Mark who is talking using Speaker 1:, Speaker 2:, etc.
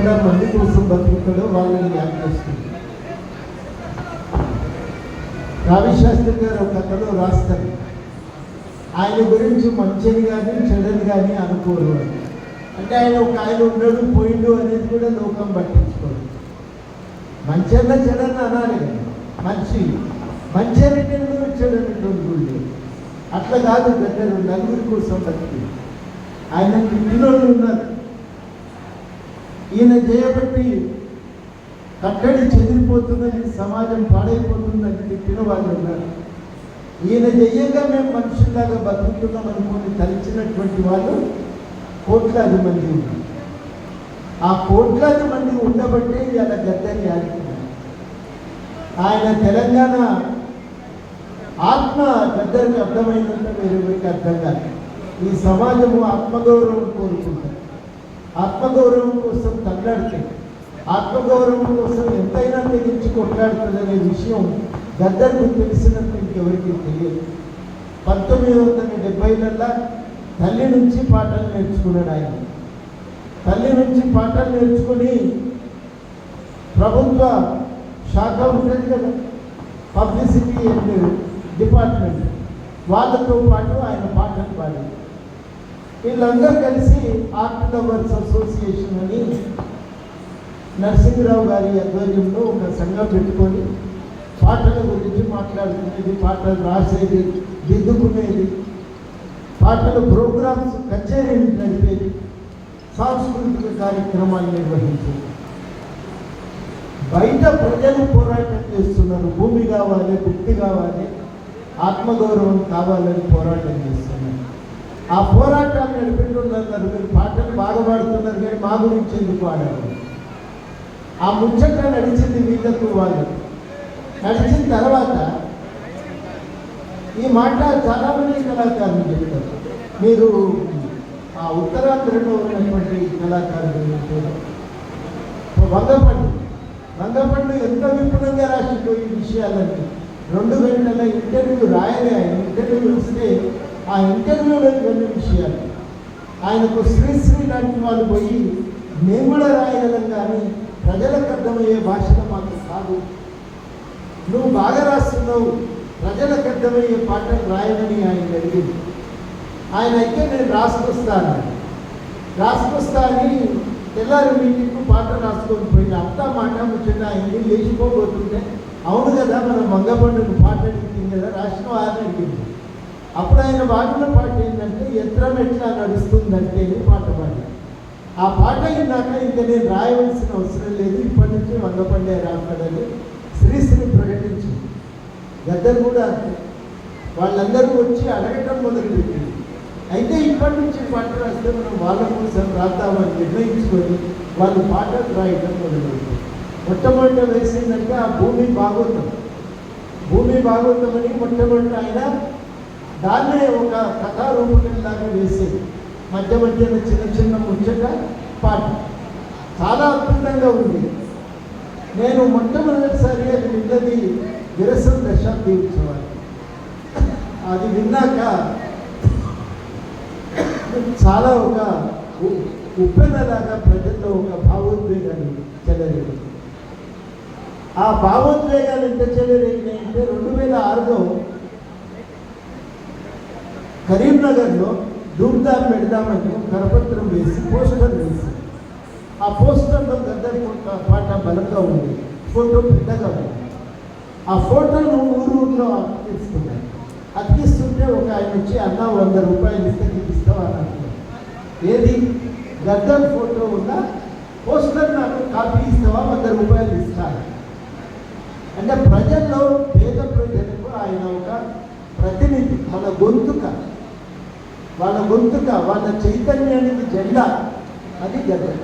Speaker 1: ఎంతమంది కోసం బతుకుతాడో వాళ్ళని యాడ్ చేస్తుంది. రావిశాస్త్రి గారు ఒక కథలో రాస్తారు, ఆయన గురించి మంచిని కానీ చెడని కానీ అనుకోరు అని. అంటే ఆయన ఉన్నాడు పోయిండు అనేది కూడా లోకం పట్టించుకోరు. మంచన్న చెడని అనాలి కానీ మంచి అనేటువంటి చెడనేటువంటి గుళ్ళు అట్లా కాదు. దగ్గర నలుగురి కోసం బతికి ఆయన పిల్లలు ఉన్నారు. ఈయన చేయబట్టి కట్టడి చెదిరిపోతుందని, సమాజం పాడైపోతుందని తిట్టిన వాళ్ళు ఉన్నారు. ఈయన చెయ్యగా మేము మనుషుల్లాగా బతుకుతున్నాం అనుకుని తలిచినటువంటి వాళ్ళు కోట్లాది మంది ఉన్నారు. ఆ కోట్లాది మంది ఉండబట్టే ఇలా గద్దెని ఆడుతున్నారు. ఆయన తెలంగాణ ఆత్మ గద్దరికి అర్థమైందంటే వేరెవరికి అర్థం కాదు. ఈ సమాజము ఆత్మగౌరవం కోరుకుంటారు. ఆత్మగౌరవం కోసం తగలాడితే, ఆత్మగౌరవం కోసం ఎంతైనా తెగించి కొట్లాడుతుందనే విషయం గద్దర్కు తెలిసినట్టు ఇంకెవరికి తెలియదు. 1970లలో తల్లి నుంచి పాటలు నేర్చుకున్నాడు ఆయన. తల్లి నుంచి పాటలు నేర్చుకుని ప్రభుత్వ శాఖ ఉంటుంది కదా, పబ్లిసిటీ అండ్ డిపార్ట్మెంట్, వాళ్ళతో పాటు ఆయన పాటలు పాడారు. వీళ్ళందరూ కలిసి ఆర్ట్ లవర్స్ అసోసియేషన్ అని నరసింహరావు గారి ఆధ్వర్యంలో ఒక సంఘం పెట్టుకొని పాటల గురించి మాట్లాడుకునేది, పాటలు రాసేది, దిద్దుకునేది, పాటల ప్రోగ్రామ్స్ కచేరీలు నడిపేది, సాంస్కృతిక కార్యక్రమాలు నిర్వహించేది. బయట ప్రజలు పోరాటం చేస్తున్నారు, భూమి కావాలి, భక్తి కావాలి, ఆత్మగౌరవం కావాలని పోరాటం చేస్తున్నారు. ఆ పోరాటాలు నడిపెట్టున్నారు. మీరు పాటలు బాగా పాడుతున్నారు కానీ మా గురించి ఎందుకు పాడారు? ఆ ముచ్చట నడిచింది వీళ్ళకు. వాళ్ళు నడిచిన తర్వాత ఈ మాట చాలామంది కళాకారులు చెప్తారు. మీరు ఆ ఉత్తరాంధ్రలో ఉన్నటువంటి కళాకారులు వంగపండు ఎంత విపులంగా రాసిపోయి విషయాలన్నీ 2 గంటల ఇంటర్వ్యూ రాయలే. ఆయన ఇంటర్వ్యూ ఇస్తే ఆ ఇంటర్వ్యూలో ఇవన్నీ విషయాలు ఆయనకు శ్రీశ్రీ లాంటి వాళ్ళు పోయి మేము కూడా రాయగలం కానీ ప్రజలకు అర్థమయ్యే భాషలో మాకు కాదు, నువ్వు బాగా రాస్తున్నావు, ప్రజలకు అర్థమయ్యే పాటలు రాయమని ఆయన అడిగింది. ఆయన అయితే నేను రాసుకొస్తా అని తెల్లారి మీటింగ్కు పాట రాసుకొని పోయిన అంతా మాట ముచ్చట ఆయన్ని లేచిపోబోతుంటే, అవును కదా మనం వంగపండును పాట అడిగింది కదా, రాసిన వారిని అడిగింది. అప్పుడు ఆయన పాడిన పాట ఏంటంటే యంత్రం ఎట్లా నడుస్తుందంటే పాట పాడి. ఆ పాట అయినాక ఇంకా నేను రాయవలసిన అవసరం లేదు, ఇప్పటి నుంచి వంగపండే రాస్తాడని శ్రీశ్రీ ప్రకటించింది. గద్దర్ కూడా వాళ్ళందరూ వచ్చి అడగటం మొదలుపెట్టింది. అయితే ఇప్పటి నుంచి పాట రాస్తే మనం వాళ్ళ కోసం రాద్దామని నిర్ణయించుకొని వాళ్ళు పాటలు రాయటం మొదలుపెట్టారు. మొట్టమొదట వేసిందంటే ఆ భూమి భాగవతం అని మొట్టమొదట ఆయన దాన్నే ఒక కథారూపకంలాగా వేసేది. మధ్యన చిన్న ముచ్చట పాట చాలా అద్భుతంగా ఉంది. నేను మొట్టమొదటిసారి అది విన్నది విరసం దశాబ్ది ఉత్సవాలు. అది విన్నాక చాలా ఒక ఉప్పెనలాగా ప్రజల్లో ఒక భావోద్వేగాలు చెలరేగి. ఆ భావోద్వేగాలు ఎంత చెలరేగినాయంటే 2006లో కరీంనగర్లో ధూమ్ధాం పెడదామని కరపత్రం వేసి పోస్టర్ వేసి, ఆ పోస్టర్లో గద్దర్ పాట బలంగా ఉంది, ఫోటో పెద్దగా ఉంది. ఆ ఫోటోను ఊర్లో అతికిస్తుంటే ఒక ఆయన వచ్చి అన్న 100 రూపాయలు ఇస్తే తీపిస్తావా అని అంటున్నాడు. ఏది గద్దర్ ఫోటో ఉన్న పోస్టర్ నాకు కాపీ ఇస్తావా, 100 రూపాయలు ఇస్తాను అంటే ప్రజల్లో పేద ప్రజలకు ఆయన ఒక ప్రతినిధి, వాళ్ళ గొంతుక, వాళ్ళ చైతన్యానికి జెండా అది గద్దర్.